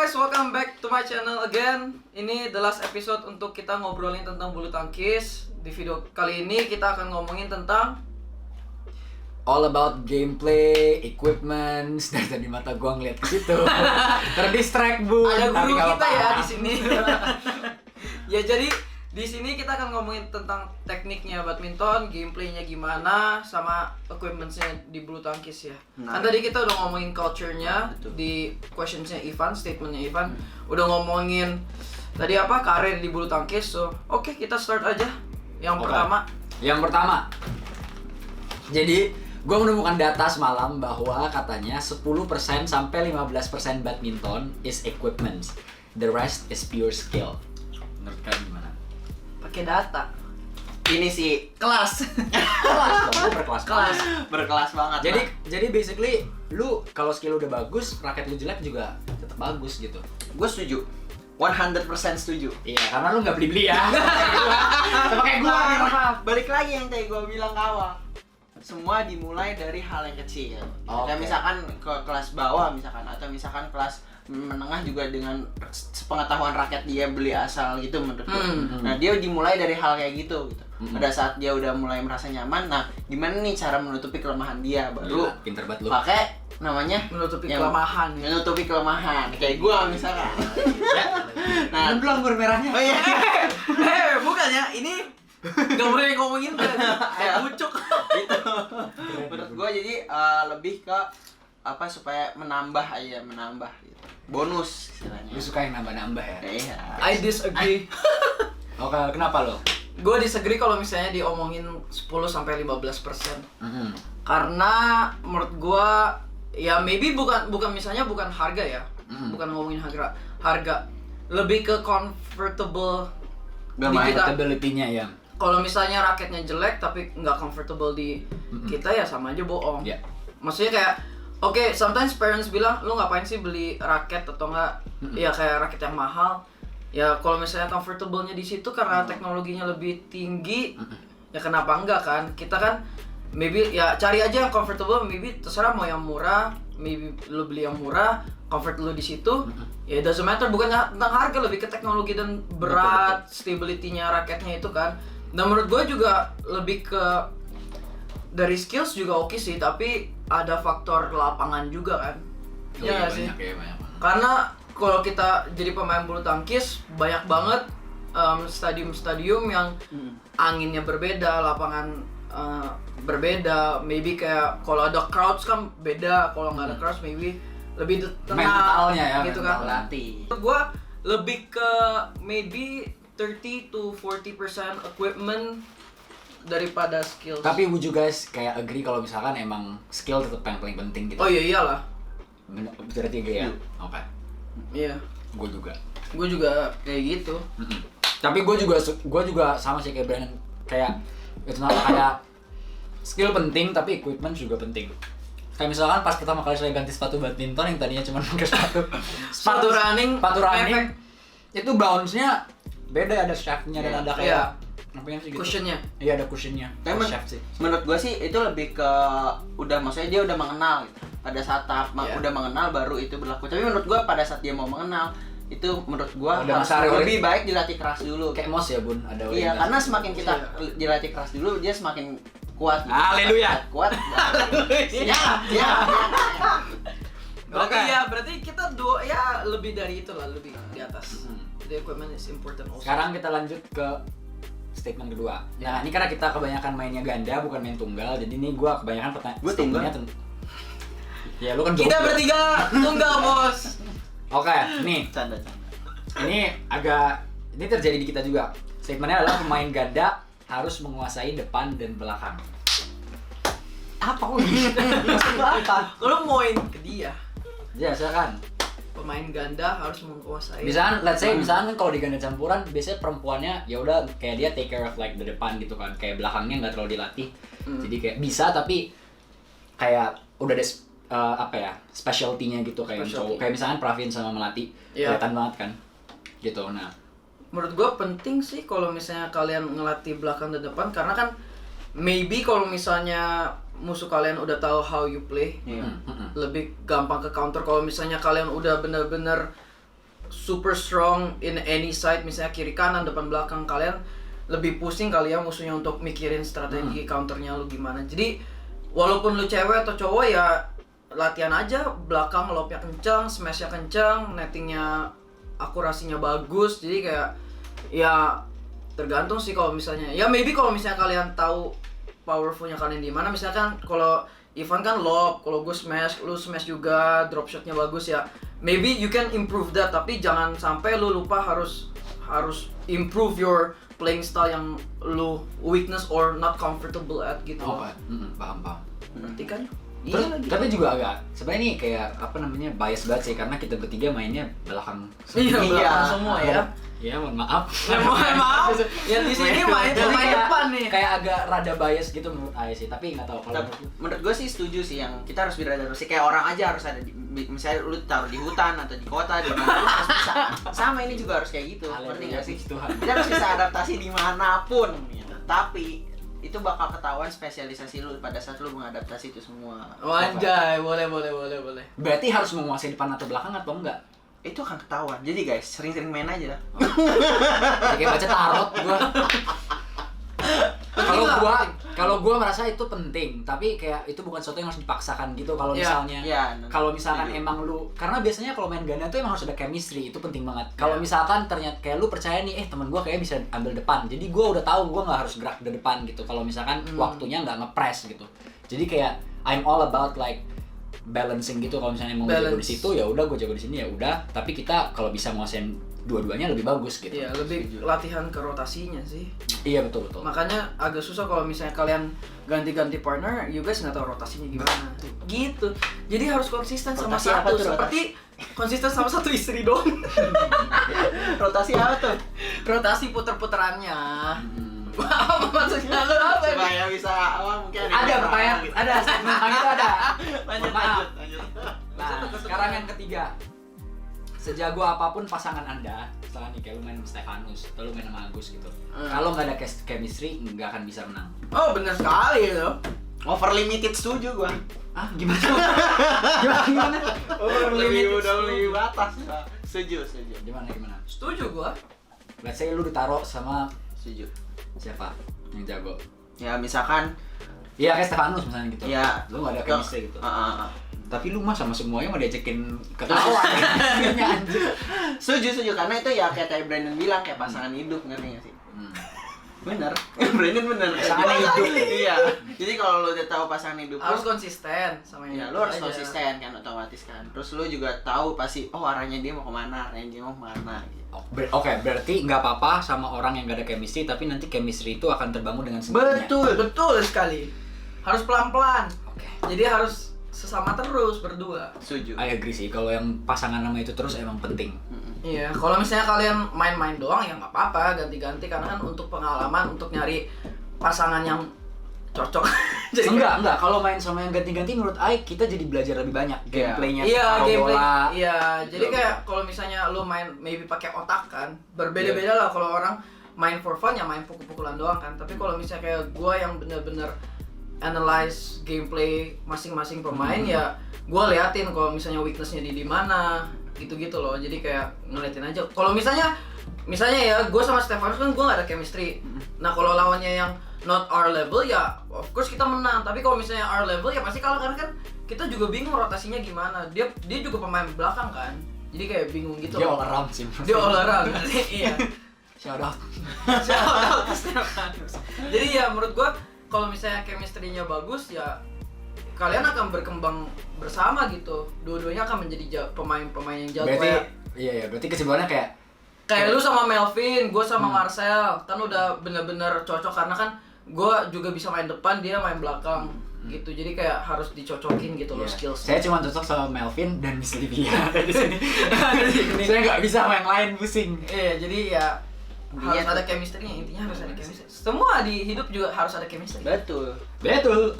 guys, welcome back to my channel again. Ini the last episode untuk kita ngobrolin tentang bulu tangkis. Di video kali ini kita akan ngomongin tentang all about gameplay, equipment. Dari tadi mata gua ngeliat ke situ. Terdistract, Bu. ada Tapi guru nggak kita ya apa-apa. di sini. Ya jadi di sini kita akan ngomongin tentang tekniknya badminton, gameplaynya gimana, sama equipmentsnya di bulu tangkis ya. Nah. Kan tadi kita udah ngomongin culture-nya di questionsnya Ivan, statementnya Ivan. Udah ngomongin tadi apa karir di bulu tangkis. So, oke, kita start aja. Yang pertama. Yang pertama. Jadi, gue menemukan data semalam bahwa katanya 10% sampai 15% badminton is equipment. The rest is pure skill. Menurut kalian gimana? Pakai data. Ini sih kelas. Kelas dong, lu berkelas. Kelas. Berkelas banget. Jadi basically lu kalau skill udah bagus, raket lu jelek juga tetap bagus gitu. Gue setuju. 100% setuju. Iya, karena lu nggak beli-beli ya. Sama kayak gua, maaf. Balik lagi yang tadi gue bilang ke awal. Semua dimulai dari hal yang kecil. Oke. Dan misalkan ke kelas bawah misalkan atau misalkan kelas menengah juga dengan sepengetahuan rakyat dia beli asal gitu menurut gue. Nah, dia dimulai dari hal kayak gitu. Pada saat dia udah mulai merasa nyaman, nah gimana nih cara menutupi kelemahan dia? Baru Gila, pinter banget lu. pakai namanya Menutupi yang kelemahan. menutupi kelemahan kayak gua misalkan. Nah, lu belum anggur merahnya. Oh iya. Bukannya ini gak boleh ngomongin kayak bucuk. Gitu. Menurut gua jadi lebih ke apa supaya menambah gitu. Bonus istilahnya. Lu suka yang nambah-nambah ya? Iya. I disagree. Oke, kenapa lo? Gue disagree kalau misalnya diomongin 10-15%. Karena menurut gue ya maybe bukan misalnya bukan harga ya. Bukan ngomongin harga. Lebih ke comfortable di kita. Comfortability-nya ya. Kalau misalnya raketnya jelek tapi nggak comfortable di kita ya sama aja bohong. Yeah. Maksudnya kayak oke, sometimes parents bilang lu ngapain sih beli raket atau enggak ya kayak raket yang mahal. Ya kalau misalnya comfortable-nya di situ karena teknologinya lebih tinggi, ya kenapa enggak kan? Kita kan maybe ya cari aja yang comfortable, maybe terserah mau yang murah, maybe lu beli yang murah, comfort lu di situ. Ya it doesn't matter, bukan tentang harga, lebih ke teknologi dan berat, stability-nya raketnya itu kan. Dan menurut gue juga lebih ke dari skills juga oke sih, tapi ada faktor lapangan juga kan. Iya nggak sih? Banyak. Karena kalau kita jadi pemain bulu tangkis banyak banget stadium-stadium yang anginnya berbeda, lapangan berbeda. Maybe kayak kalau ada crowds kan beda, kalau nggak ada crowds maybe lebih tenang Mentalnya ya, gitu mental kan. Latih. Menurut gua lebih ke maybe 30-40% equipment daripada skill. Tapi would you guys kayak agree kalau misalkan emang skill tetap yang paling penting gitu? Oh iya iyalah. Berarti agree ya? Oke. Iya. Gue juga. Gue juga kayak gitu. Tapi gue juga sama sih kayak Brandon, kayak itu kayak skill penting tapi equipment juga penting. Kayak misalkan pas pertama kali saya ganti sepatu badminton yang tadinya cuma pakai sepatu running, running itu bounce-nya beda, ada shaft-nya dan ada kayak apa yang sih gitu. Cushionnya. Iya, ada cushionnya. Tapi Shaft sih. menurut gua sih itu lebih ke udah maksudnya dia udah mengenal gitu. Pada saat tahap udah mengenal baru itu berlaku. Tapi menurut gua pada saat dia mau mengenal itu menurut gua Udah harus lebih baik dilatih keras dulu. Kayak Mos ya, Bun, ada Iya, orientasi. karena semakin kita dilatih keras dulu dia semakin kuat gitu. Haleluya. Kuat. Ya. Oke ya, berarti kita lebih dari itu lah, lebih di atas. The equipment is important also. Sekarang kita lanjut ke statement kedua. Nah, ini karena kita kebanyakan mainnya ganda bukan main tunggal, jadi ini gua kebanyakan Gua tunggal. Ya, lu kan Kita jomblo. bertiga tunggal, Bos. Oke, nih. Canda. Ini terjadi di kita juga. Statementnya adalah pemain ganda harus menguasai depan dan belakang. Apa Lu mauin ke dia. Ya, silakan. Pemain ganda harus menguasai. Misalkan, let's say, misalkan kalau di ganda campuran, biasanya perempuannya ya udah kayak dia take care of like the depan gitu kan, kayak belakangnya nggak terlalu dilatih. Jadi kayak bisa tapi kayak udah ada specialty-nya gitu kayak cowok. Kayak misalkan Pravin sama Melati, kelihatan banget kan. Gitu. Nah, menurut gue penting sih kalau misalnya kalian ngelatih belakang dan depan, karena kan maybe kalau misalnya musuh kalian udah tahu how you play, lebih gampang ke counter. Kalau misalnya kalian udah bener-bener super strong in any side, misalnya kiri kanan depan belakang, kalian lebih pusing kali ya musuhnya untuk mikirin strategi counternya lu gimana. Jadi walaupun lu cewek atau cowok ya latihan aja belakang, lob-nya kencang, smash-nya kencang, nettingnya akurasinya bagus. Jadi kayak ya tergantung sih kalau misalnya ya maybe kalau misalnya kalian tahu powerfulnya kalian di mana. Misalkan kalau Ivan kan lob, kalau gue smash, lu smash juga, drop shotnya bagus ya. Maybe you can improve that, tapi jangan sampai lu lupa harus improve your playing style yang lu weakness or not comfortable at gitu. Paham. Ngerti kan? Terus, Iya lagi. tapi juga agak sebenarnya nih kayak apa namanya bias banget sih karena kita bertiga mainnya belakang. Iya, belakang semua ya. Ya mohon maaf. Ya, mohon maaf. Ya di sini main depan nih. Kayak agak rada bias gitu menurut Aya sih, tapi nggak tahu kalau Menurut gue sih setuju sih yang kita harus beradaptasi kayak orang aja harus ada misalnya lu taruh di hutan atau di kota di mana lu harus bisa. Sama ini juga harus kayak gitu. Ngerti nggak sih? Tuhan. Kita harus bisa adaptasi dimanapun gitu. Tapi itu bakal ketahuan spesialisasi lu pada saat lu mengadaptasi itu semua. Anjay, boleh. Berarti harus menguasai depan atau belakang atau enggak? Itu akan ketahuan. Jadi guys, sering-sering main aja dah. Kayak baca tarot gua. Kalau gua merasa itu penting, tapi kayak itu bukan sesuatu yang harus dipaksakan gitu. Kalau misalnya kalau misalkan emang lu karena biasanya kalau main ganda tuh emang harus ada chemistry, itu penting banget. Kalau misalkan ternyata kayak lu percaya nih teman gua kayak bisa ambil depan. Jadi gua udah tahu gua nggak harus gerak ke depan gitu. Kalau misalkan waktunya nggak ngepres gitu. Jadi kayak I'm all about like balancing gitu. Kalau misalnya mau jago di situ ya udah gue jago di sini ya udah, tapi kita kalau bisa menguasain dua-duanya lebih bagus gitu. Iya, lebih latihan ke rotasinya sih. Iya betul. Makanya agak susah kalau misalnya kalian ganti-ganti partner, you guys nggak tahu rotasinya gimana. Gitu. Jadi harus konsisten sama Rotasi apa satu. tuh, Seperti konsisten sama satu istri dong. Rotasi apa tuh? Rotasi puter-puterannya. Apa maksudnya lu apa? Supaya bisa mungkin Ada pertanyaan, ada statement itu ada. Lanjut. Nah, sekarang yang ketiga. Sejago apapun pasangan Anda, misalnya nih kayak lu main sama Stefanus atau lu main sama Agus gitu. Kalau nggak ada chemistry, nggak akan bisa menang. Oh, benar sekali itu. Over limited setuju gua. Ah, gimana? Gimana? Udah lebih batas. Setuju. Gimana? Setuju gua. Let's say lu ditaruh sama Setuju. siapa yang jago? Ya misalkan Iya kayak Stefanus misalnya gitu. ya Lu nggak ada chemistry gitu. Heeh. Tapi lu mah sama semuanya mau diajakin ketawa. Anjir. Setuju karena itu ya kayak Brandon bilang kayak pasangan hidup, ngerti nggak sih? Bener. Brandon bener. Pasangan hidup. Iya. Jadi kalau lu udah tahu pasangan hidup Harus lu, konsisten sama ya yang lu harus aja. konsisten kan otomatis kan. Terus lu juga tahu pasti arahnya dia mau kemana, gitu. Oke, berarti nggak apa-apa sama orang yang gak ada chemistry, tapi nanti chemistry itu akan terbangun dengan sendirinya. Betul sekali. Harus pelan-pelan. Oke. Jadi harus sesama terus berdua. Setuju. I agree sih, kalau yang pasangan nama itu terus emang penting. Iya, kalau misalnya kalian main-main doang ya nggak apa-apa, ganti-ganti karena kan untuk pengalaman, untuk nyari pasangan yang cocok. Jadi Enggak, kalau main sama yang ganti-ganti menurut Ai kita jadi belajar lebih banyak gameplaynya. Iya, taruh gameplay. bola. Iya, jadi kayak kalau misalnya lu main maybe pakai otak kan, berbeda-beda lah kalau orang main for fun ya main pukul-pukulan doang kan. Tapi kalau misalnya kayak gua yang bener-bener analyze gameplay masing-masing pemain ya gua liatin kalau misalnya weaknessnya di mana gitu-gitu loh. Jadi kayak ngeliatin aja. Kalau misalnya ya gua sama Stefanus kan gua gak ada chemistry. Nah, kalau lawannya yang not our level ya of course kita menang, tapi kalau misalnya our level ya pasti kalah karena kan kita juga bingung rotasinya gimana. Dia juga pemain belakang kan, jadi kayak bingung gitu. Dia all around sih. Dia all around. Iya. Shout out. Shout out ke Stefanus. Jadi ya menurut gua kalau misalnya chemistry-nya bagus ya kalian akan berkembang bersama gitu. Dua-duanya akan menjadi pemain-pemain yang jago. Berarti ya. berarti kesimpulannya Kayak lu sama Melvin, gue sama Marcel, kan udah bener-bener cocok karena kan gue juga bisa main depan, dia main belakang gitu. Jadi kayak harus dicocokin gitu loh skills. Saya cuma cocok sama Melvin dan Miss Livia di sini. Saya nggak bisa main lain, pusing. Iya, jadi ya harus ada chemistry-nya, intinya harus ada chemistry. Semua di hidup juga harus ada chemistry. Betul.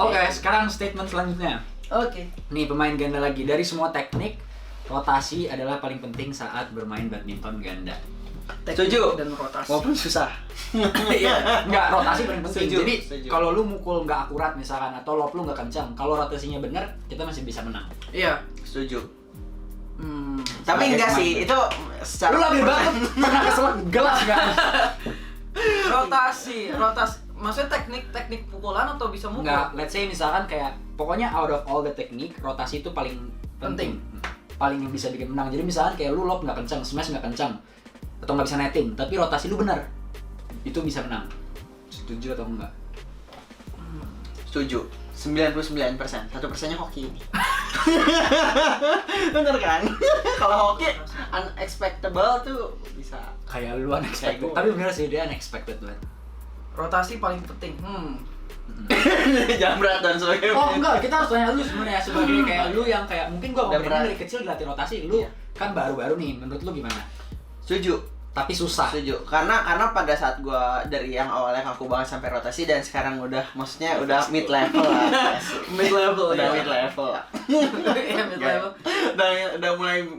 Oke, sekarang statement selanjutnya. Oke. Nih pemain ganda lagi. Dari semua teknik, rotasi adalah paling penting saat bermain badminton ganda. Setuju. Dan rotasi. Walaupun susah. Iya, enggak, rotasi paling penting. Setuju, Jadi setuju. kalau lu mukul nggak akurat misalkan atau lob lu nggak kencang, kalau rotasinya benar, kita masih bisa menang. Iya. Setuju. Hmm. Tapi Sebagai enggak pemain sih, itu secara Lu lagi banget pernah keselak gelas nggak? Rotasi. Maksudnya teknik pukulan atau bisa mukul? Nggak, let's say misalkan kayak pokoknya out of all the teknik, rotasi itu paling penting. Paling yang bisa bikin menang. Jadi misalkan kayak lu lob nggak kencang, smash nggak kencang, atau nggak bisa netting, tapi rotasi lu benar, itu bisa menang. Setuju atau enggak? setuju 99%, 1%-nya hoki. Bener kan? Kalau hoki unexpectable tuh bisa Kayak lu unexpected, Kayak gua. tapi bener sih dia unexpected banget. Rotasi paling penting. jangan berat dan sebagainya. Oh enggak, kita harus tanya lu sebenarnya sebagai kayak lu yang kayak mungkin gua Udah ngomongin berat. dari kecil dilatih rotasi, lu Iya. kan baru-baru nih, menurut lu gimana? Setuju. Tapi susah. Setuju. Karena pada saat gua dari yang awalnya kaku banget sampai rotasi dan sekarang maksudnya udah mid level lah. Mid level Udah ya. mid level. Iya, mid level.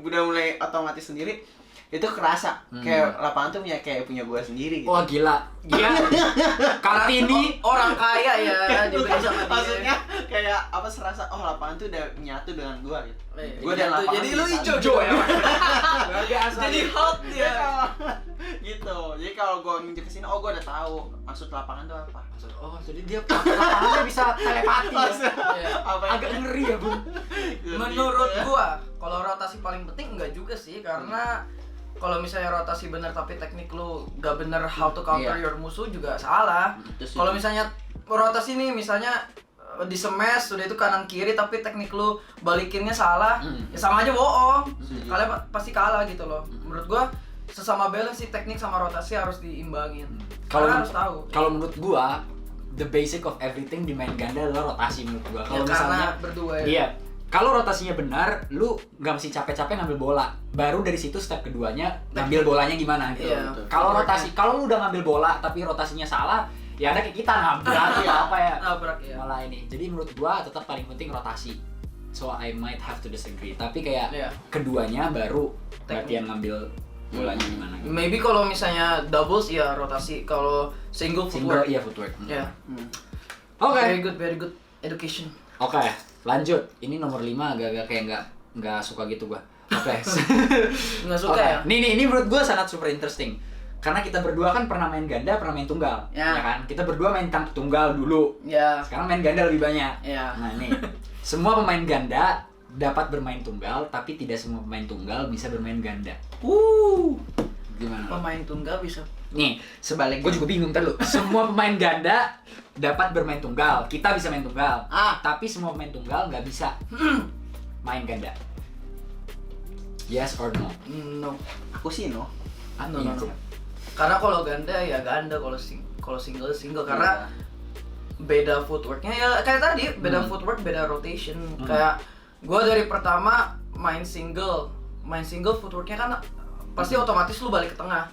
udah mulai otomatis sendiri. Itu kerasa kayak lapangan tuh punya gua sendiri gitu. Wah gila. Dia Kartini Orang kaya ya diberi sama dia. Maksudnya kayak apa serasa lapangan tuh udah nyatu dengan gua gitu. Gua dan Gitu. lapangan Jadi lu bisa. hijau ya. luar biasa. Jadi hot Jadi dia. gitu. Jadi kalau gua nginjek ke sini, gua udah tahu maksud lapangan tuh apa. Oh, jadi dia lapangannya bisa telepati ya. Iya. Apa yang- Agak ngeri ya, Bun. Menurut gua, kalau rotasi paling penting enggak juga sih, karena kalau misalnya rotasi benar tapi teknik lu gak bener how to counter Iya. your musuh juga salah. Itu sih. Kalau misalnya rotasi nih, misalnya di smash sudah itu kanan kiri tapi teknik lu balikinnya salah, ya sama aja bohong. Kalian pasti kalah gitu loh. Menurut gua sesama balance sih, teknik sama rotasi harus diimbangin. Kalian harus tahu. Kalau menurut gua, the basic of everything di main ganda adalah rotasi menurut gua. Kalau Ya, misalnya karena berdua ya. Iya. Kalau rotasinya benar, lu nggak mesti capek-capek ngambil bola. Baru dari situ step keduanya ngambil bolanya gimana gitu. Iya. Kalau rotasi, kalau lu udah ngambil bola tapi rotasinya salah, ya ada kayak kita nabrak ya apa ya. Nabrak ya. Malah ini. Jadi menurut gua tetap paling penting rotasi. So I might have to disagree. Tapi kayak Iya. keduanya baru Teknik. latihan ngambil bolanya gimana. Gitu. Maybe kalau misalnya doubles ya rotasi, kalau single Single footwork. iya footwork. Ya. Oke. Very good education. Oke, lanjut. Ini nomor 5 agak-agak kayak nggak suka gitu gua. Oke. Nggak suka Oke. ya? Ini menurut gua sangat super interesting. Karena kita berdua kan pernah main ganda, pernah main tunggal, Ya. ya kan? Kita berdua main tunggal dulu. Ya. Sekarang main ganda lebih banyak. Ya. Nah, nih. Semua pemain ganda dapat bermain tunggal, tapi tidak semua pemain tunggal bisa bermain ganda. Gimana? Pemain tunggal bisa. Nih, sebalik gue juga bingung terlalu. Semua pemain ganda dapat bermain tunggal. Kita bisa main tunggal. Tapi semua pemain tunggal nggak bisa main ganda. Yes or no? No. Aku sih no. No. Karena kalau ganda ya ganda, kalau single karena beda footworknya ya kayak tadi, beda footwork, beda rotation. Kayak gua dari pertama main single footworknya kan pasti otomatis lu balik ke tengah.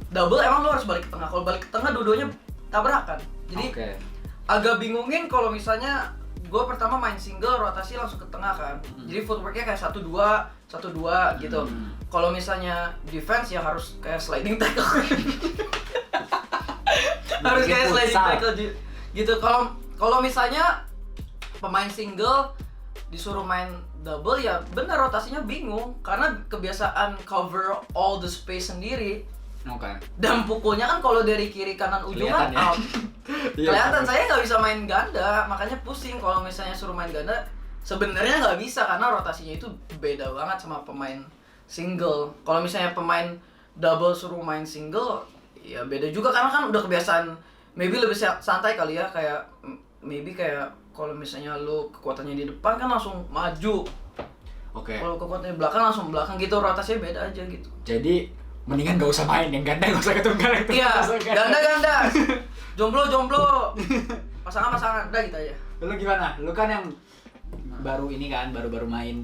Double emang lu harus balik ke tengah. Kalau balik ke tengah dua-duanya tabrakan. Jadi Oke. agak bingungin kalau misalnya gue pertama main single rotasi langsung ke tengah kan. Jadi footworknya kayak 1-2 gitu. Kalau misalnya defense ya harus kayak sliding tackle. Harus kayak sliding tackle gitu. Kalau misalnya pemain single disuruh main double ya bener rotasinya bingung karena kebiasaan cover all the space sendiri. Oke. Dan pukulnya kan kalau dari kiri kanan ujungan Kelihatan ya. out. Kelihatan saya nggak bisa main ganda, makanya pusing kalau misalnya suruh main ganda. Sebenarnya nggak bisa karena rotasinya itu beda banget sama pemain single. Kalau misalnya pemain double suruh main single, ya beda juga karena kan udah kebiasaan. Maybe lebih santai kali ya, kayak maybe kayak kalau misalnya lu kekuatannya di depan kan langsung maju. Oke. Kalau kekuatannya di belakang langsung belakang gitu, rotasinya beda aja gitu. Jadi mendingan gak usah main yang ganda, gak usah ketunggal. Iya, ganda. Jomblo. Pasangan, udah gitu aja. Lu gimana? Lu kan yang baru ini kan, baru main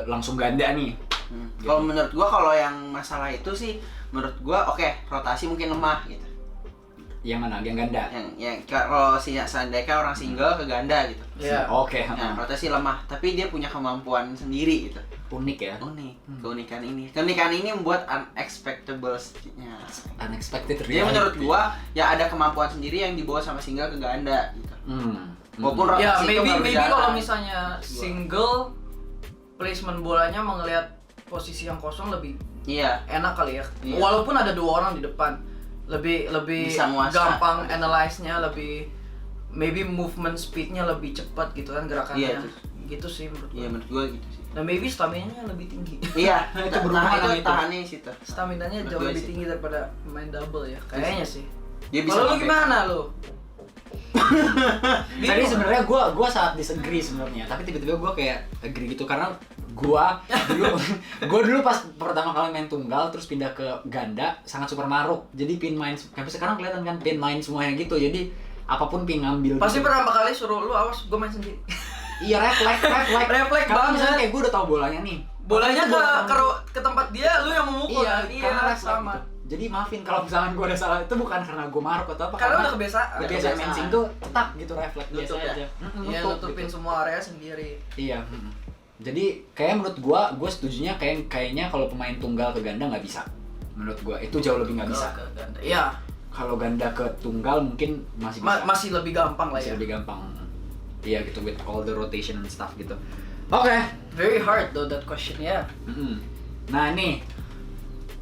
langsung ganda nih. Gitu. Kalau menurut gua kalau yang masalah itu sih menurut gua oke, rotasi mungkin lemah gitu. Yang mana? Yang ganda? Yang kalau seandainya orang single ke ganda gitu. Iya. Oke. Nah, rotasi lemah, tapi dia punya kemampuan sendiri gitu. Unik ya. Unik, keunikan ini membuat unexpectable-nya. Unexpected reality. Dia menurut gua ya ada kemampuan sendiri yang dibawa sama single ke ganda gitu. Walaupun Ya, rotasi itu nggak maybe berjalan. kalau misalnya single placement bolanya melihat posisi yang kosong lebih Iya. enak kali ya. Iya. Walaupun ada 2 orang di depan, lebih Bisa nguasa. gampang analyze-nya, lebih maybe movement speed-nya lebih cepat gitu kan gerakannya. Iya, Gitu sih menurut Iya gua. menurut gua gitu sih. Dan maybe stamina-nya lebih tinggi. Iya, Itu berhubungan sama itu. tahannya di situ. Stamina-nya Menurut jauh gua lebih sih. tinggi daripada main double ya. Kayaknya sih. Dia bisa Kalau lu pakai- gimana lu? Tadi sebenarnya gue saat disagree sebenarnya, tapi tiba-tiba gue kayak agree gitu karena gue dulu pas pertama kali main tunggal terus pindah ke ganda sangat super maruk. Jadi pin main sampai sekarang kelihatan kan pin main semuanya gitu. Jadi apapun pin ngambil. Pasti gitu. pertama kali suruh lu awas gua main sendiri. Iya refleks. Refleks Kalau banget. misalnya kayak gue udah tahu bolanya nih. Bolanya Itu bola ke tempat dia, lu yang memukul. Iya, karena refleks sama. gitu. Jadi maafin kalau misalnya gue ada salah itu bukan karena gue maruk atau apa. Karena udah kebiasaan. Kebiasaan mancing tuh cetak gitu refleks biasa Nutup ya? aja. Iya, Nutup nutupin gitu. semua area sendiri. Iya. Jadi kayak menurut gue setujunya kayaknya kalau pemain tunggal ke ganda nggak bisa. Menurut gue itu jauh lebih nggak bisa. Ke ganda. Iya, Kalau ganda ke tunggal mungkin masih bisa. masih lebih gampang lah Masih ya. lebih gampang. Iya gitu with all the rotation and stuff gitu. Oke. Very hard though that question ya. Nah ini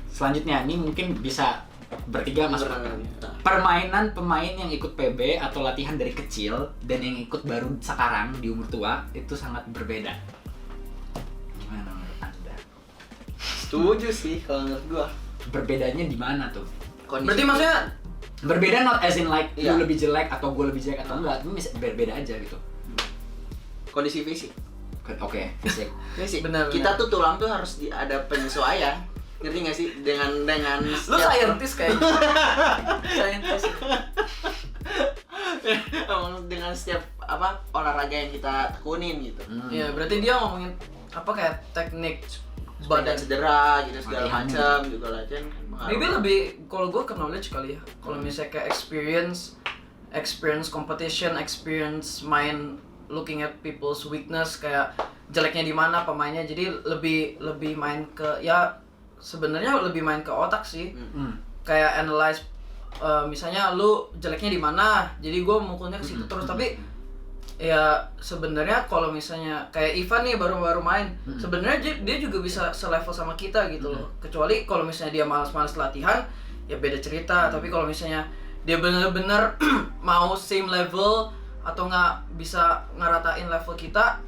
selanjutnya ini mungkin bisa bertiga masuk akal. Nah, Permainan pemain yang ikut PB atau latihan dari kecil dan yang ikut baru sekarang di umur tua itu sangat berbeda. Gimana menurut Anda? Setuju sih kalau menurut gua. Berbedanya di mana tuh? Berarti maksudnya Berbeda not as in like Iya. lu lebih jelek atau gue lebih jelek atau enggak, tapi bisa berbeda aja gitu. Kondisi fisik. Oke, fisik. Fisik. Benar, Kita benar. tuh tulang tuh harus ada penyesuaian. Ngerti nggak sih dengan lu setiap- scientist kayaknya. Scientist. dengan setiap olahraga yang kita tekunin gitu. Iya, berarti dia ngomongin apa kayak teknik Badan badan. cedera gitu segala Latihan. macam juga latihan kan pengaruh. Maybe lebih kalau gue ke knowledge kali ya. Kalau misalnya kayak experience competition, experience main looking at people's weakness kayak jeleknya di mana pemainnya. Jadi lebih main ke ya sebenarnya lebih main ke otak sih. Kayak analyze misalnya lu jeleknya di mana. Jadi gue mukulnya ke situ terus tapi ya sebenarnya kalau misalnya kayak Ivan nih baru-baru main, sebenarnya dia juga bisa selevel sama kita gitu loh. Kecuali kalau misalnya dia malas-malas latihan, ya beda cerita. Tapi kalau misalnya dia bener-bener mau same level atau nggak bisa ngeratain level kita,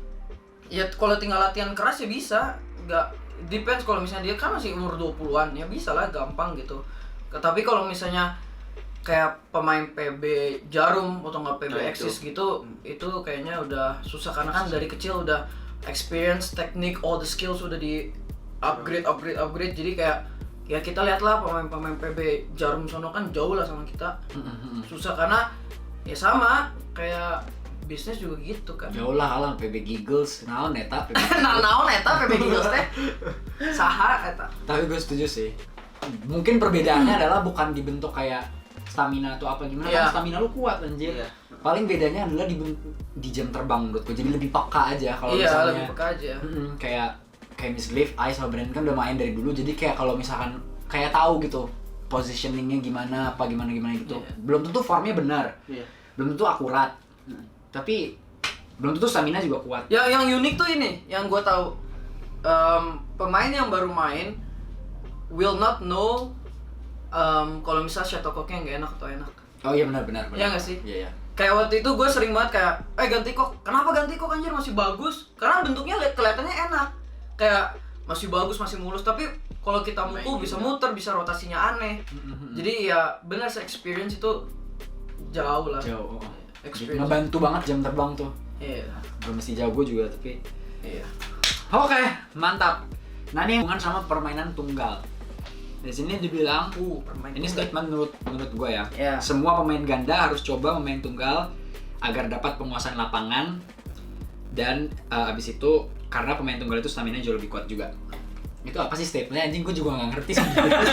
ya kalau tinggal latihan keras ya bisa. Nggak depends kalau misalnya dia kan masih umur 20-an, ya bisa lah gampang gitu. Tapi kalau misalnya kayak pemain PB Jarum atau nggak PB Nah, Axis gitu, itu kayaknya udah susah karena kan dari kecil udah experience, teknik, all the skills udah di upgrade. Jadi kayak ya kita lihatlah pemain PB Jarum sono kan jauh lah sama kita. Susah karena ya sama kayak bisnis juga gitu kan. Jauh lah alam PB Giggles, naon eta PB. Naon eta PB Giggles teh? Saha eta? Tapi gue setuju sih. Mungkin perbedaannya adalah bukan dibentuk kayak stamina atau apa gimana, Iya. kan stamina lu kuat anjir. Iya. Paling bedanya adalah di jam terbang menurutku. Jadi lebih peka aja kalau Iya, misalnya. lebih peka aja. Kayak Miss Glyph, Ice sama Brandon kan udah main dari dulu. Jadi kayak kalau misalkan kayak tahu gitu positioningnya gimana gitu. Iya. Belum tentu formnya benar. Iya. Belum tentu akurat. Tapi belum tentu stamina juga kuat. Yang unik tuh ini, yang gue tahu pemain yang baru main will not know kalau misalnya shuttlecocknya nggak enak atau enak. Oh iya benar. Iya nggak sih? Iya. Kayak waktu itu gue sering banget kayak, ganti kok. Kenapa ganti kok anjir masih bagus? Karena bentuknya kelihatannya enak. Kayak masih bagus, masih mulus. Tapi kalau kita mukul bisa muter, bisa rotasinya aneh. Jadi ya benar experience itu jauh lah. Jauh. Experience. Ngebantu banget jam terbang tuh. Iya. Gak mesti jago juga tapi. Iya. Oke, mantap. Nah ini hubungan sama permainan tunggal. Di sini dibilang, Permain ini tunggal. statement menurut gue ya. Iya. Semua pemain ganda harus coba memain tunggal agar dapat penguasaan lapangan dan abis itu karena pemain tunggal itu stamina jauh lebih kuat juga. Itu apa sih statementnya anjing? Gue juga gak ngerti sebenarnya.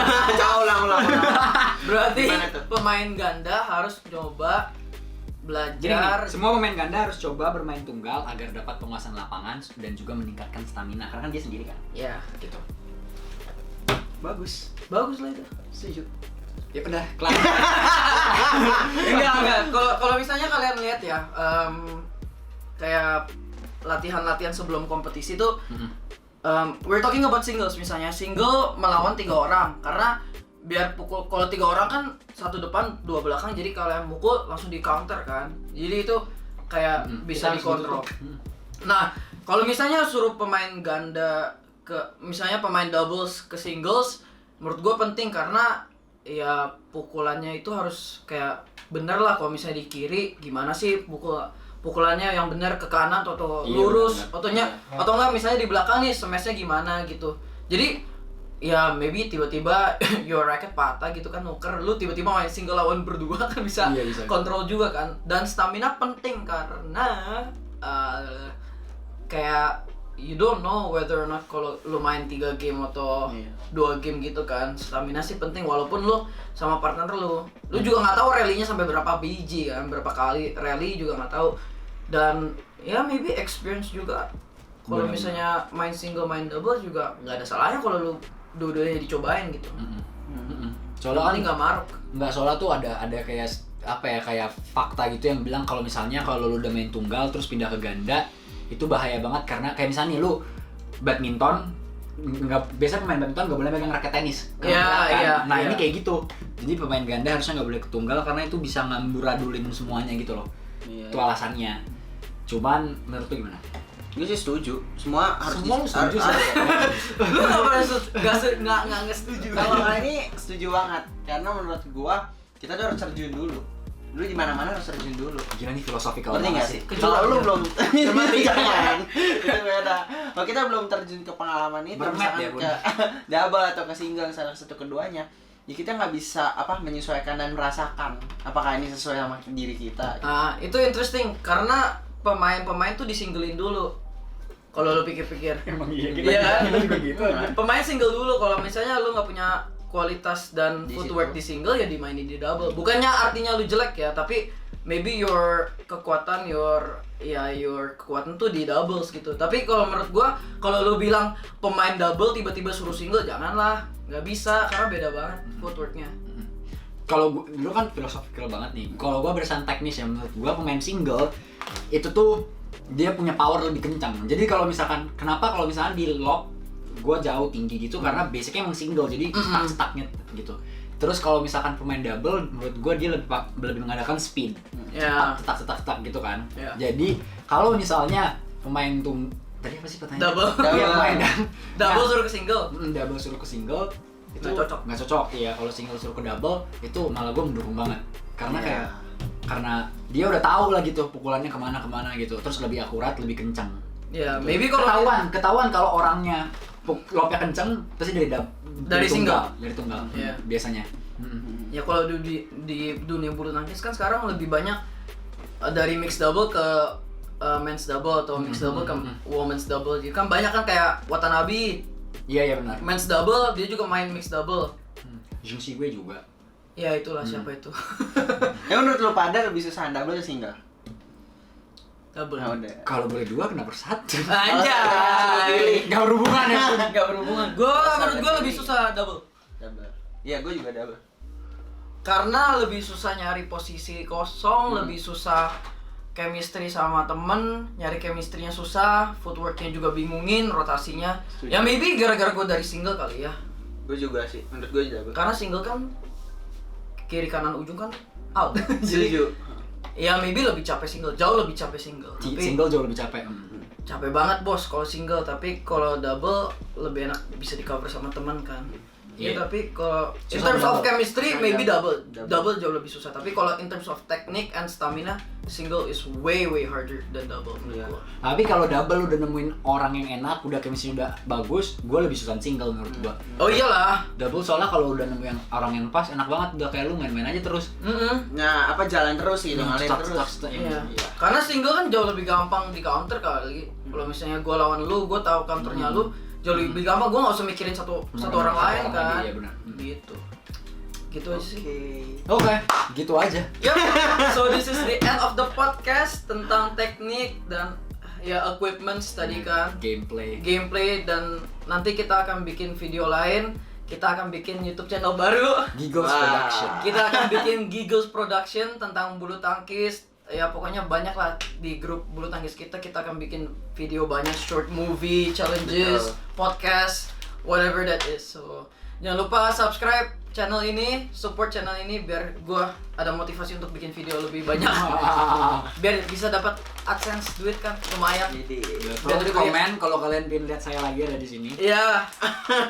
ulang. Berarti Gimana tuh? pemain ganda harus coba Jadi belajar. nih, semua pemain ganda harus coba bermain tunggal agar dapat penguasaan lapangan dan juga meningkatkan stamina karena kan dia sendiri kan. Ya, Gitu. Bagus. bagus lah itu. Setuju. Ya udah, kelar. Enggak. Kalau misalnya kalian lihat ya, kayak latihan-latihan sebelum kompetisi tuh we're talking about singles misalnya, single melawan 3 orang, karena biar pukul, kalau 3 orang kan satu depan 2 belakang, jadi kalau yang mukul langsung di counter kan, jadi itu kayak bisa dikontrol. Nah kalau misalnya suruh pemain ganda ke, misalnya pemain doubles ke singles, menurut gue penting karena ya pukulannya itu harus kayak bener lah. Kalau misalnya di kiri gimana sih pukulannya yang bener, ke kanan atau lurus, atau enggak misalnya di belakang nih smashnya gimana gitu. Jadi ya maybe tiba-tiba your racket patah gitu kan, nuker, lu tiba-tiba main single lawan berdua kan bisa kontrol juga kan. Dan stamina penting karena kayak you don't know whether or not kalau lu main 3 game atau 2 game gitu kan. Stamina sih penting, walaupun lu sama partner lu juga nggak tahu rally-nya sampai berapa biji kan, berapa kali rally juga nggak tahu. Dan ya maybe experience juga. Kalau misalnya main single main double juga nggak ada salahnya kalau lu dua-duanya dicobain gitu. Soalnya kan nggak maruk. Nggak, soalnya tuh ada kayak apa ya, kayak fakta gitu yang bilang kalau misalnya kalau lu udah main tunggal terus pindah ke ganda itu bahaya banget. Karena kayak misalnya nih, lu badminton biasa pemain badminton nggak boleh megang raket tenis kan? Nah ini kayak gitu, jadi pemain ganda harusnya nggak boleh ke tunggal karena itu bisa ngamburadulin semuanya gitu loh. Itu alasannya. Cuman menurut lu gimana? Gue sih setuju, semua setuju sih. Lu nggak pernah nggak setuju. Kalau kali ini setuju banget, karena menurut gua kita tuh harus terjun dulu. Lu di mana-mana harus terjun dulu. Gila nih filosofikal banget banget sih. Kalau lu belum jangan. Itu beda. Kalau kita belum terjun ke pengalaman itu, misalkan ke double atau ke single salah satu keduanya, ya kita nggak bisa menyesuaikan dan merasakan apakah ini sesuai sama diri kita. Itu interesting karena pemain-pemain tuh disinglein dulu. Kalau lu pikir-pikir. Emang iya kan? Kita juga gitu. Pemain single dulu. Kalau misalnya lu nggak punya kualitas dan di footwork situ. di single, ya dimainin di double. Bukannya artinya lu jelek ya, tapi maybe your kekuatan tuh di doubles gitu. Tapi kalau menurut gua, kalau lu bilang pemain double tiba-tiba suruh single, janganlah, nggak bisa karena beda banget footworknya. Kalau lu kan filosofikal banget nih. Kalau gua berdasarkan teknis ya, menurut gua pemain single itu tuh dia punya power lebih kencang. Jadi kalau misalkan, kenapa kalau misalkan di lob gua jauh tinggi gitu, karena basicnya emang single, jadi cetak-cetaknya gitu. Terus kalau misalkan pemain double, menurut gua dia lebih mengadakan speed, cetak-cetak gitu kan. Jadi kalau misalnya pemain tadi apa sih pertanyaan? Double. Double suruh ke single. Double suruh ke single itu nggak cocok. Iya, kalau single suruh ke double itu malah gua mendukung banget, karena karena dia udah tahu lah gitu pukulannya kemana gitu, terus lebih akurat, lebih kencang. Maybe kalau ketahuan kalau orangnya lobnya kenceng pasti dari single, dari tunggal biasanya. Ya kalau di dunia bulu tangkis kan sekarang lebih banyak dari mixed double ke men's double atau mixed double ke women's double. Jadi kan banyak kan kayak Watanabe. Iya benar. Men's double dia juga main mixed double. Jung Si Wei juga. Ya itulah siapa itu. Ya menurut lu pada lebih susah double atau single? Double. Kalau boleh dua kenapa satu? Anjay. Gak berhubungan ya. Gak berhubungan. Menurut gue lebih susah double. Iya, gue juga double. Karena lebih susah nyari posisi kosong, lebih susah chemistry sama temen, nyari chemistry-nya susah, footwork-nya juga bingungin, rotasinya. Ya maybe gara-gara gue dari single kali ya. Gue juga sih, menurut gue double. Karena single kan kiri kanan ujung kan out. Setuju. Ya maybe lebih capek single, jauh lebih capek single. Tapi single jauh lebih capek. Capek banget bos kalau single, tapi kalau double lebih enak, bisa di cover sama teman kan. Ya tapi kalau in terms of chemistry maybe double jauh lebih susah. Tapi kalau in terms of technique and stamina, single is way harder than double menurut gua. Tapi kalau double udah nemuin orang yang enak, udah chemistry udah bagus, gua lebih suka single menurut gua. Oh iyalah. Double soalnya kalau udah nemuin orang yang pas, enak banget, udah kayak lu main-main aja terus. Nah, jalan terus gitu, ngalir terus. Iya. Karena single kan jauh lebih gampang di counter kali. Kalau misalnya gua lawan lu, gua tahu counternya lu, jauh lebih gampang, gue gak usah mikirin satu orang lain kan. Iya benar. Gitu aja sih. Oke, gitu aja. Yep. So this is the end of the podcast tentang teknik dan equipments tadi kan. Gameplay dan nanti kita akan bikin video lain. Kita akan bikin YouTube channel baru. Giggles Production. Kita akan bikin Giggles Production tentang bulu tangkis, ya pokoknya banyak lah di grup bulu tangkis kita akan bikin video banyak, short movie, challenges, podcast, whatever that is. So jangan lupa subscribe channel ini, support channel ini biar gua ada motivasi untuk bikin video lebih banyak. Biar bisa dapat AdSense, duit kan lumayan. Jadi Biar di komen kalau kalian pengen lihat saya lagi ada di sini. Iya.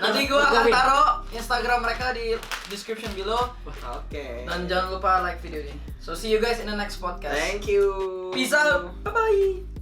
Nanti gua akan taruh Instagram mereka di description below. oke. Dan jangan lupa like video ini. So see you guys in the next podcast. Thank you. Peace out. Bye bye.